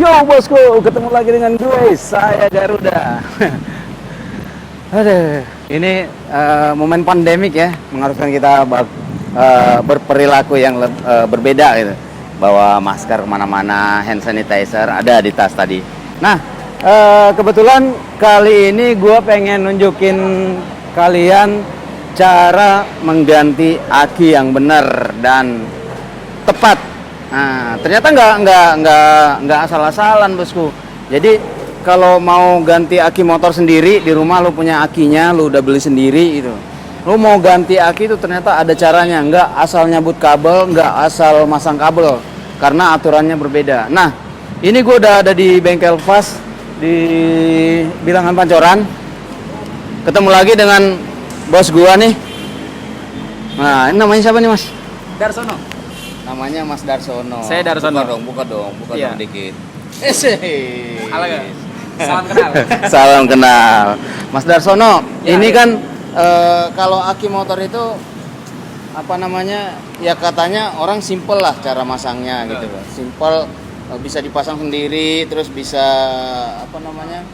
Halo bosku, ketemu lagi dengan gue, saya Garuda. Aduh, ini momen pandemik ya, mengharuskan kita berperilaku yang berbeda gitu. Bawa masker kemana-mana, hand sanitizer ada di tas tadi. Nah, kebetulan kali ini gue pengen nunjukin kalian cara mengganti aki yang benar dan tepat. Nah, ternyata nggak asal-asalan bosku. Jadi kalau mau ganti aki motor sendiri di rumah, lu punya akinya, lu udah beli sendiri gitu. Lu mau ganti aki itu ternyata ada caranya, nggak asal nyabut kabel, nggak asal masang kabel, karena aturannya berbeda. Nah, ini gue udah ada di bengkel Fast di Bilangan Pancoran. Ketemu lagi dengan bos gua nih. Nah, ini namanya siapa nih mas? Darsono. Namanya Mas Darsono. Saya Darsono. Buka dong Iya. dikit. Halo guys. Salam kenal. Salam kenal. Mas Darsono, Ya, ini ya. kan kalau aki motor itu apa namanya? Ya katanya orang simple lah cara masangnya gitu loh. Simple, bisa dipasang sendiri, terus bisa apa namanya?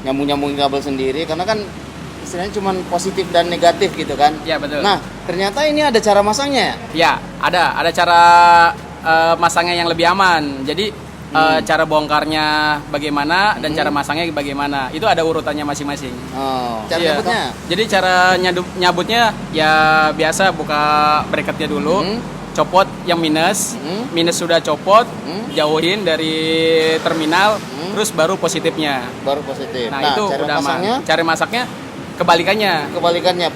Nyambung-nyambungin kabel sendiri karena kan istilahnya cuma positif dan negatif gitu kan. Ya betul. Nah, ternyata ini ada cara masangnya ya? Ya ada cara masangnya yang lebih aman. Jadi cara bongkarnya bagaimana dan cara masangnya bagaimana. Itu ada urutannya masing-masing. Oh, cara Iya. nyabutnya? Jadi cara nyabutnya ya biasa buka bracketnya dulu. Copot yang minus. Minus sudah copot, jauhin dari terminal, terus baru positifnya. Baru positif. Nah, itu cara udah masangnya? aman. Cara masaknya kebalikannya.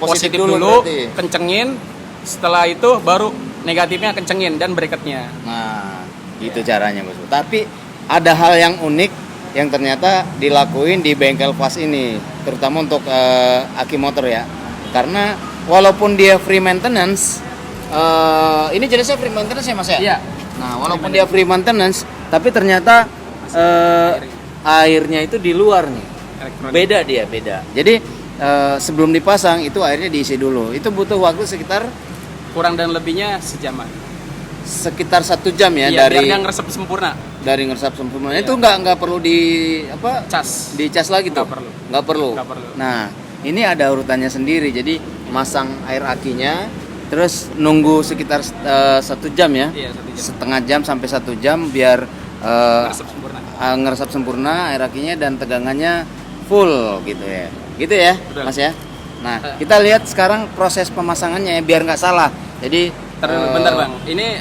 Positif Dulu berarti. kencengin, setelah itu baru negatifnya kencengin dan bracketnya. Nah, gitu caranya bos. Tapi ada hal yang unik yang ternyata dilakuin di bengkel Fast ini, terutama untuk aki motor ya. Karena walaupun dia free maintenance, ini jenisnya free maintenance ya mas ya? Iya. Nah, walaupun dia free maintenance, tapi ternyata airnya itu di luar nih. Elektronik. Beda. Jadi sebelum dipasang itu airnya diisi dulu. Itu butuh waktu sekitar Kurang dan lebihnya sejaman. 1 jam ya Iya, dari biar dia ngeresep sempurna. dari ngeresap sempurna. Iya. Itu nggak perlu di apa? Cas. Dicas lagi tuh. Nggak perlu. Nggak perlu. Nah, ini ada urutannya sendiri. Jadi masang air akinya, terus nunggu sekitar 1 jam ya. Iya, 1 jam. Setengah jam sampai 1 jam biar Ngeresep sempurna. ngeresap sempurna air akinya dan tegangannya full gitu ya. Gitu ya, Betul. Mas ya. Nah, kita lihat sekarang proses pemasangannya ya, biar nggak salah. Jadi Bentar bang, ini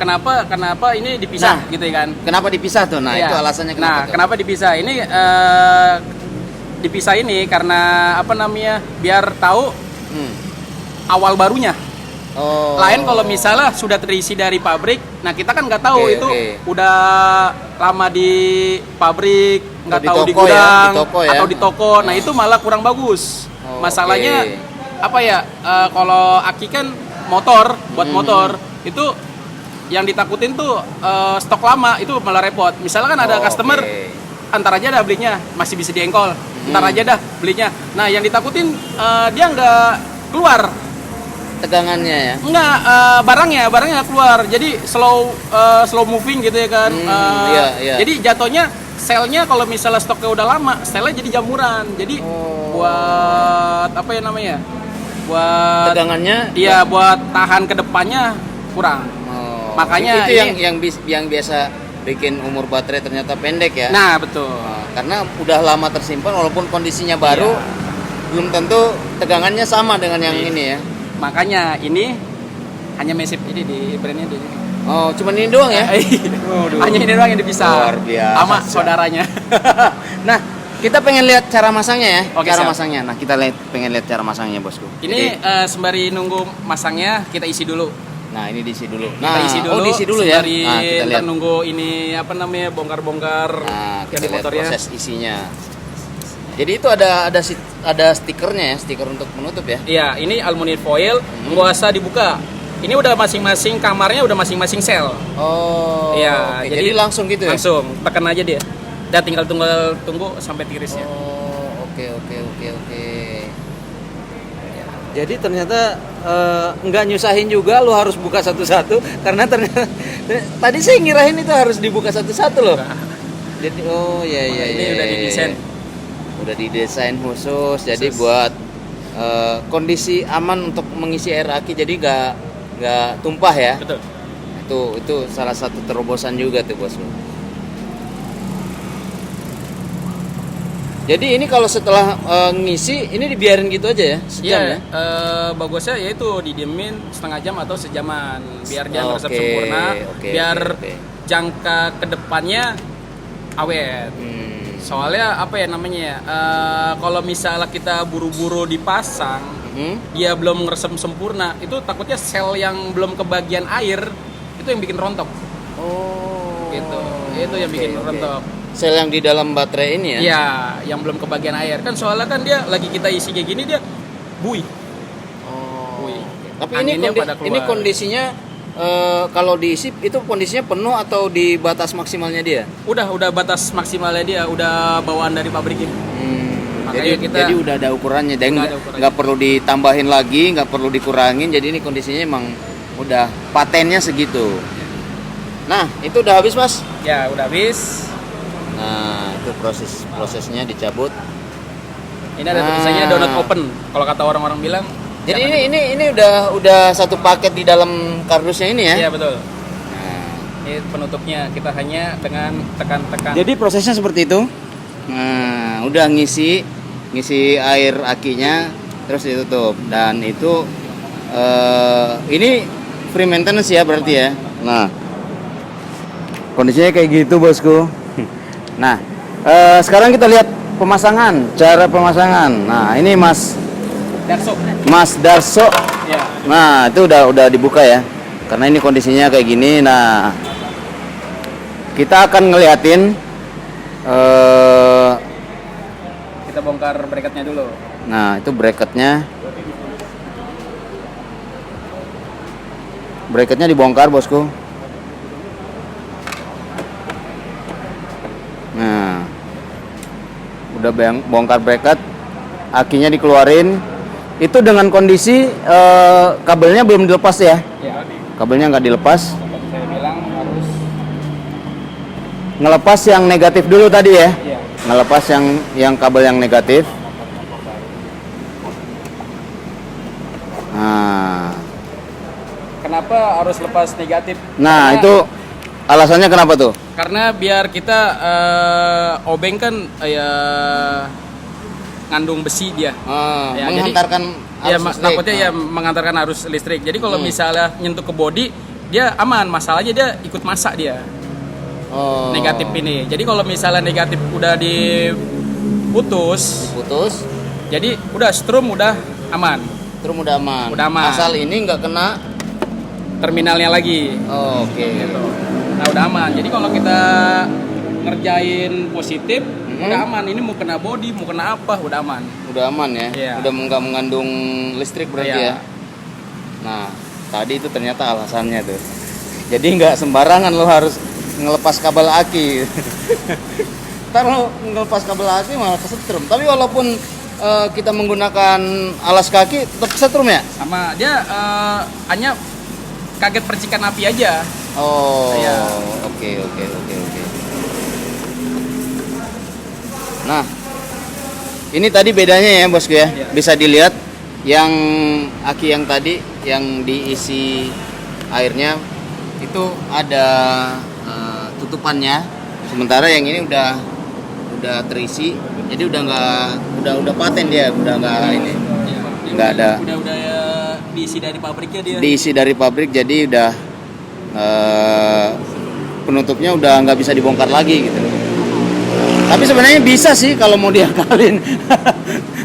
kenapa ini dipisah Nah, gitu ya kan? kenapa dipisah tuh? Nah, Iya. itu alasannya kenapa Nah, tuh? kenapa dipisah? Ini dipisah ini karena apa namanya? Biar tahu Hmm. awal barunya. Oh. Lain kalau misalnya sudah terisi dari pabrik, nah kita kan nggak tahu Oke, itu oke. udah lama di pabrik, nggak di tahu di toko ya, gudang di toko ya. atau di toko. Nah itu malah kurang bagus. Oh, Masalahnya oke. apa ya? Kalau aki kan motor, buat motor itu yang ditakutin tuh stok lama itu malah repot. Misalnya kan ada Oh, customer, oke. antar aja dah belinya, masih bisa diengkol. Ntar aja dah belinya. Nah yang ditakutin dia nggak keluar. Tegangannya ya. Enggak, barangnya nggak keluar. Jadi slow moving gitu ya kan. Iya. Jadi jatuhnya selnya kalau misalnya stoknya udah lama, selnya jadi jamuran. Jadi buat apa ya namanya? Buat Tegangannya iya buat tahan ke depannya kurang. Oh, Makanya itu ini- yang biasa bikin umur baterai ternyata pendek ya. Nah, betul. Karena udah lama tersimpan walaupun kondisinya baru, belum tentu tegangannya sama dengan yang ini ya. Makanya ini hanya mesip ini di brandnya di sini. Oh, cuman ini doang ya? Hanya ini doang yang dipisah. Luar biasa. Sama saudaranya. Nah, kita pengen lihat cara masangnya ya. Oke, cara siap. masangnya. Nah, kita pengen lihat cara masangnya, bosku. Ini sembari nunggu masangnya kita isi dulu. Nah, ini diisi dulu. Kita Nah, isi dulu. oh diisi dulu ya. Sembari Nah, kita lihat. ntar nunggu ini apa namanya bongkar-bongkar Nah, yang kita di lihat motornya. proses isinya. Jadi itu ada stikernya ya, stiker untuk menutup ya. Iya, ini aluminium foil, nggak usah dibuka. Ini udah masing-masing kamarnya udah masing-masing sel. Oh. Iya, oke. Jadi langsung gitu ya. Langsung tekan aja dia. Dan tinggal tunggu sampai tirisnya. Oh, oke. Jadi ternyata nggak nyusahin juga, lo harus buka satu-satu karena ternyata tadi saya ngirain itu harus dibuka satu-satu loh. Jadi oh ya ya Ini ya. udah didesain. Udah didesain khusus. Jadi Khusus. buat kondisi aman untuk mengisi air aki, jadi nggak tumpah ya. Betul. Itu salah satu terobosan juga tuh bos. Jadi ini kalau setelah ngisi ini dibiarin gitu aja ya, sejam Iya, ya. bagusnya yaitu didiemin setengah jam atau sejaman biar dia Oke, meresap sempurna, oke, biar oke. jangka kedepannya awet. Soalnya apa ya namanya ya? Kalau misalnya kita buru-buru dipasang, dia belum ngeresep sempurna, itu takutnya sel yang belum kebagian air itu yang bikin rontok. Oh. Gitu. Itu yang bikin rontok. Sel yang di dalam baterai ini ya? Iya, yang belum kebagian air. Kan soalnya kan dia lagi kita isi kayak gini dia buih. Oh. Buih. Tapi Anginnya pada keluar. ini kondisinya kalau diisi itu kondisinya penuh atau di batas maksimalnya dia? Udah batas maksimalnya dia, udah bawaan dari pabrik ini. Makanya Jadi udah ada ukurannya, dan Udah ada ukurannya. nggak perlu ditambahin lagi, nggak perlu dikurangin. Jadi ini kondisinya emang udah patennya segitu. Nah itu udah habis mas? Ya, udah habis. Nah itu prosesnya dicabut. Ini ada tulisannya do not open. Kalau kata orang-orang bilang. Jadi jangan ini udah satu paket di dalam kardusnya ini ya? Iya, betul. Nah, Ini penutupnya kita hanya dengan tekan-tekan. jadi prosesnya seperti itu. Nah, udah ngisi air akinya terus ditutup, dan itu ini free maintenance ya berarti ya. Nah, kondisinya kayak gitu bosku. Nah, sekarang kita lihat cara pemasangan. Nah, ini Mas Darso. Ya. Nah, itu udah dibuka ya. Karena ini kondisinya kayak gini. Nah, kita akan ngeliatin Kita bongkar bracketnya dulu. nah, itu bracketnya dibongkar bosku. Nah, udah bongkar bracket, akinya dikeluarin. Itu dengan kondisi kabelnya belum dilepas ya. Ya. Kabelnya nggak dilepas. Seperti saya bilang harus. Ngelepas yang negatif dulu tadi ya. Ya. Ngelepas yang kabel yang negatif. Nah, Kenapa harus lepas negatif? nah Karena- itu alasannya kenapa tuh? Karena biar kita obeng kan ngandung besi dia. Ya, Menghantarkan Ya, arus listrik. takutnya ya mengantarkan arus listrik. Jadi kalau misalnya nyentuh ke body, dia aman. Masalahnya dia ikut masak dia. Oh. Negatif ini. Jadi kalau misalnya negatif udah diputus, jadi udah strum udah aman. Terus udah aman. Udah aman. Asal ini nggak kena. Terminalnya lagi. Oh, oke. Gitu. Nah, udah aman. Jadi kalau kita ngerjain positif, udah aman. Ini mau kena body, mau kena apa, udah aman. Udah aman ya. Iya. Udah nggak mengandung listrik berarti Iya. ya. Nah, tadi itu ternyata alasannya tuh. Jadi nggak sembarangan lo harus ngelepas kabel aki. Ntar lo ngelepas kabel aki malah kesetrum. Tapi walaupun kita menggunakan alas kaki tetap kesetrum ya? Sama dia hanya kaget percikan api aja. Oh, Iya. oke. Nah, ini tadi bedanya ya bosku ya. Iya. Bisa dilihat yang aki yang tadi yang diisi airnya itu ada tutupannya. Sementara yang ini udah terisi, jadi udah paten dia, udah nggak ini. Nggak ada. Udah diisi dari pabriknya dia. Diisi dari pabrik, jadi udah penutupnya udah nggak bisa dibongkar lagi gitu. Tapi sebenarnya bisa sih kalau mau diakalin.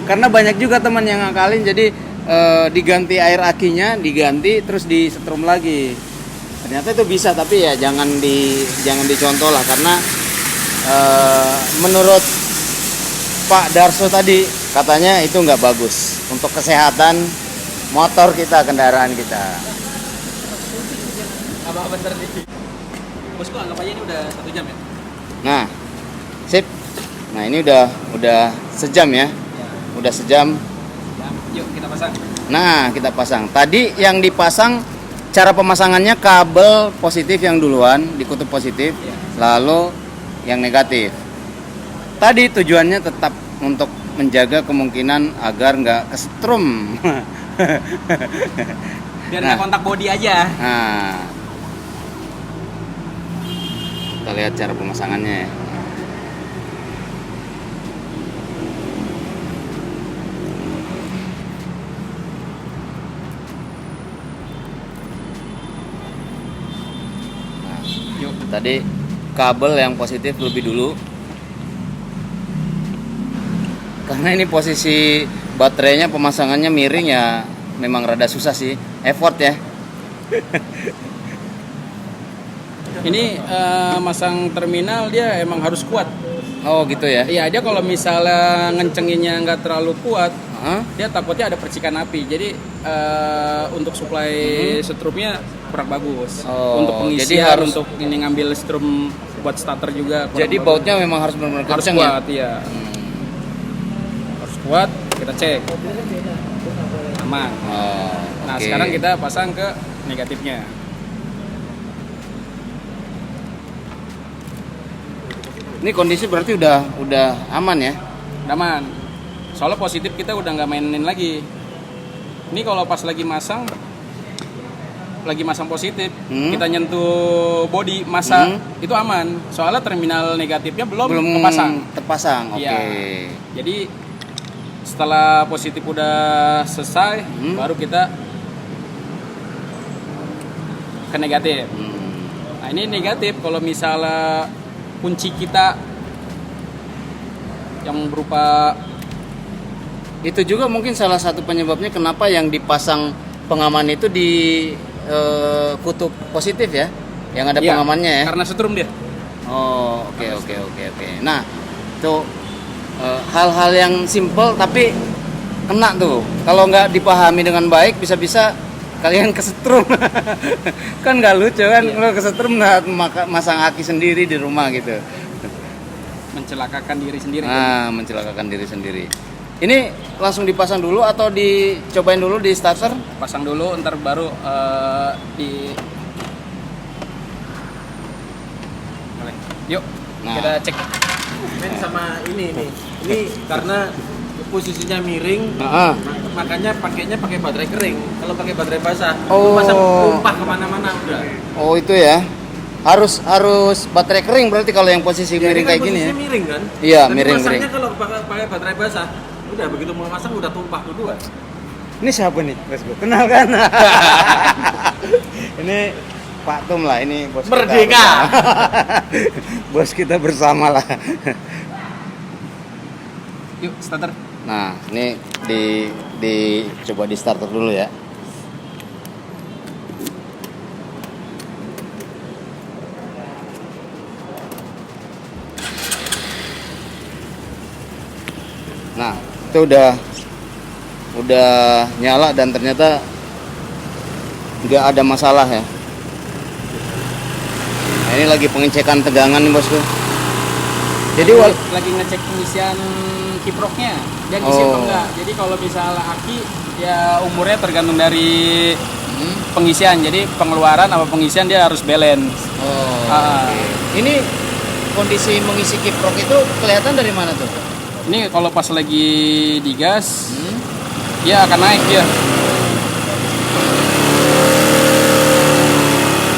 Karena banyak juga teman yang ngakalin, jadi diganti air akinya, diganti terus disetrum lagi. Ternyata itu bisa, tapi ya jangan dicontoh lah, karena menurut Pak Darso tadi katanya itu nggak bagus untuk kesehatan motor kita, kendaraan kita. Apa bentar di. Bosku anggap aja ini udah 1 jam ya. Nah, sip. Nah ini udah sejam ya, udah sejam. Yuk kita pasang. Nah, kita pasang. Tadi yang dipasang, cara pemasangannya kabel positif yang duluan di kutub positif, Iya. lalu yang negatif. Tadi tujuannya tetap untuk menjaga kemungkinan agar nggak kesetrum. Biar Nah. nggak kontak body aja. Nah, kita lihat cara pemasangannya ya. Nah, Yuk. tadi kabel yang positif lebih dulu, karena ini posisi baterainya pemasangannya miring ya, memang rada susah sih, effort ya. Ini masang terminal dia emang harus kuat. Oh gitu ya. Iya, dia kalau misalnya ngencenginnya nggak terlalu kuat, Hah? dia takutnya ada percikan api. Jadi untuk supply strumnya kurang bagus. Oh, Untuk pengisian, jadi harus- untuk ini ngambil strum buat starter juga. kurang Jadi bagus. bautnya memang harus benar-benar harus kenceng ya. kuat, iya. Harus kuat. Kita cek. Aman. Oh, Nah, oke. sekarang kita pasang ke negatifnya. Ini kondisi berarti udah aman ya. Aman. Soalnya positif kita udah nggak mainin lagi. Ini kalau pas lagi masang positif, kita nyentuh body masa itu aman. Soalnya terminal negatifnya belum kepasang. terpasang. Oke. Iya. Jadi setelah positif udah selesai, baru kita ke negatif. Nah, ini negatif kalau misalnya kunci kita yang berupa Itu juga mungkin salah satu penyebabnya kenapa yang dipasang pengaman itu di kutub positif ya, yang ada Iya, pengamannya ya. karena setrum dia. Oh, oke. Nah, itu hal-hal yang simple tapi kena tuh. Kalau nggak dipahami dengan baik, bisa-bisa kalian kesetrum. Kan nggak lucu kan, kalau kesetrum masang aki sendiri di rumah gitu. Mencelakakan diri sendiri. Nah, mencelakakan diri sendiri. Ini langsung dipasang dulu atau dicobain dulu di starter? Pasang dulu, ntar baru di. Boleh. Yuk, Nah. kita cek. Men sama ini nih. Ini karena posisinya miring, Nah, makanya pakainya pakai baterai kering. Kalau pakai baterai basah, Oh. pasang tumpah kemana-mana udah. oh itu ya. Harus baterai kering berarti kalau yang posisi Ya, miring ini kan kayak gini ya. posisinya miring kan? Iya, Tapi miring, masangnya miring. kalau pakai baterai basah, udah begitu mau masang udah tumpah duluan. Ini siapa nih? Bos gue kenal kan? Ini Pak Tum lah, ini bos kita Merdeka. bersama. Bos kita bersama lah. Yuk, starter. Nah, ini coba di starter dulu ya. Nah, itu udah nyala dan ternyata nggak ada masalah ya. Nah, ini lagi pengecekan tegangan nih bosku. Jadi lagi ngecek pengisian kiproknya, dia ngisi Oh. atau enggak. Jadi kalau misalnya aki, ya umurnya tergantung dari pengisian. Jadi pengeluaran sama pengisian dia harus balance. Oh, Ah. oke. Ini kondisi mengisi kiprok itu kelihatan dari mana tuh? Ini kalau pas lagi digas, dia akan naik dia.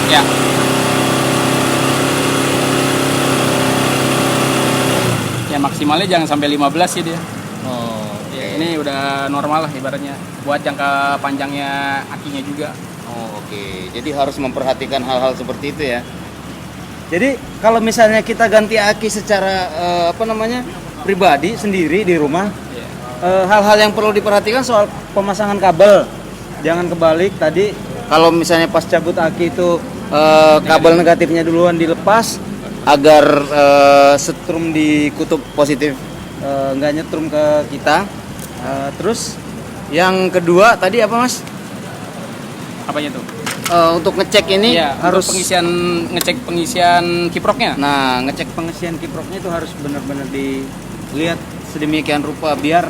Ya. Ya maksimalnya jangan sampai 15 sih dia. Oh, Ya, ini udah normal lah ibaratnya. Buat jangka panjangnya akinya juga. Oh, oke. Jadi harus memperhatikan hal-hal seperti itu ya. Jadi kalau misalnya kita ganti aki secara pribadi sendiri di rumah, Ya. hal-hal yang perlu diperhatikan soal pemasangan kabel. Jangan kebalik tadi. Kalau misalnya pas cabut aki itu kabel negatifnya duluan dilepas agar setrum di kutub positif nggak nyetrum ke kita. Terus yang kedua tadi apa mas? Apanya tuh? Untuk ngecek ini Iya, harus untuk ngecek pengisian kiproknya. Nah, ngecek pengisian kiproknya itu harus benar-benar dilihat sedemikian rupa biar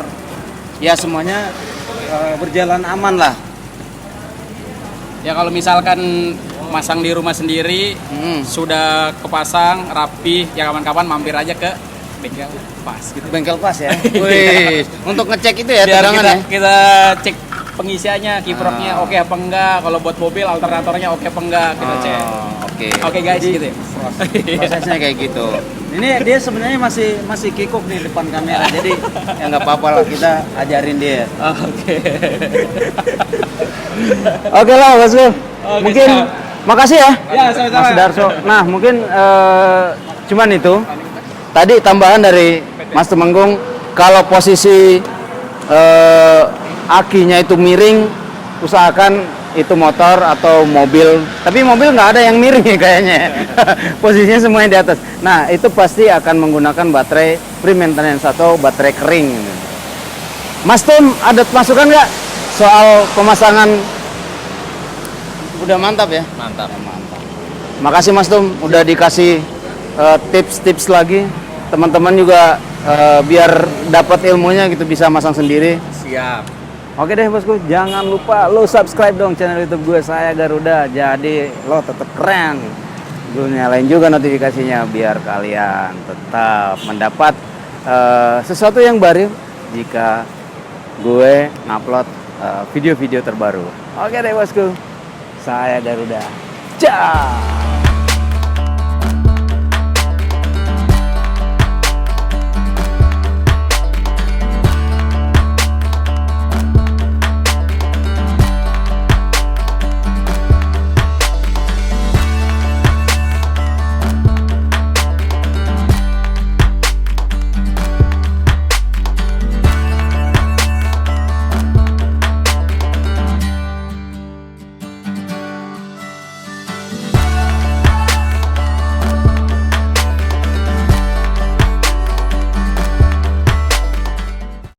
ya semuanya berjalan aman lah. Ya kalau misalkan masang di rumah sendiri sudah kepasang rapi, ya kapan-kapan mampir aja ke bengkel pas gitu. Bengkel pas ya. Wih, untuk ngecek itu ya Biar tegangan kita, ya. kita cek pengisiannya, kiproknya oke apa enggak, kalau buat mobil alternatornya oke apa enggak kita cek. Oke. Oke guys Jadi, gitu ya. prosesnya kayak gitu. Ini dia sebenarnya masih kikuk nih depan kamera. Jadi ya nggak apa-apa lah, kita ajarin dia. Oke. Oke lah bosku. Oke, Mungkin siap. makasih ya. Ya, sama-sama. Mas Darso. Nah, mungkin cuman itu. Tadi tambahan dari Mas Temenggung, kalau posisi akinya itu miring, usahakan itu motor atau mobil. Tapi mobil nggak ada yang miring ya kayaknya. Posisinya semuanya di atas. Nah, itu pasti akan menggunakan baterai pre maintenance atau baterai kering. Mas Tom, ada masukan nggak soal pemasangan? Udah mantap ya? Mantap. Makasih Mas Tom, udah dikasih tips-tips lagi. Teman-teman juga biar dapat ilmunya gitu bisa masang sendiri. Siap. Oke deh bosku, jangan lupa lo subscribe dong channel YouTube gue, saya Garuda. Jadi lo tetap keren. Gue nyalain juga notifikasinya biar kalian tetap mendapat sesuatu yang baru jika gue ngupload video-video terbaru. Oke deh bosku, saya Garuda. Ciao.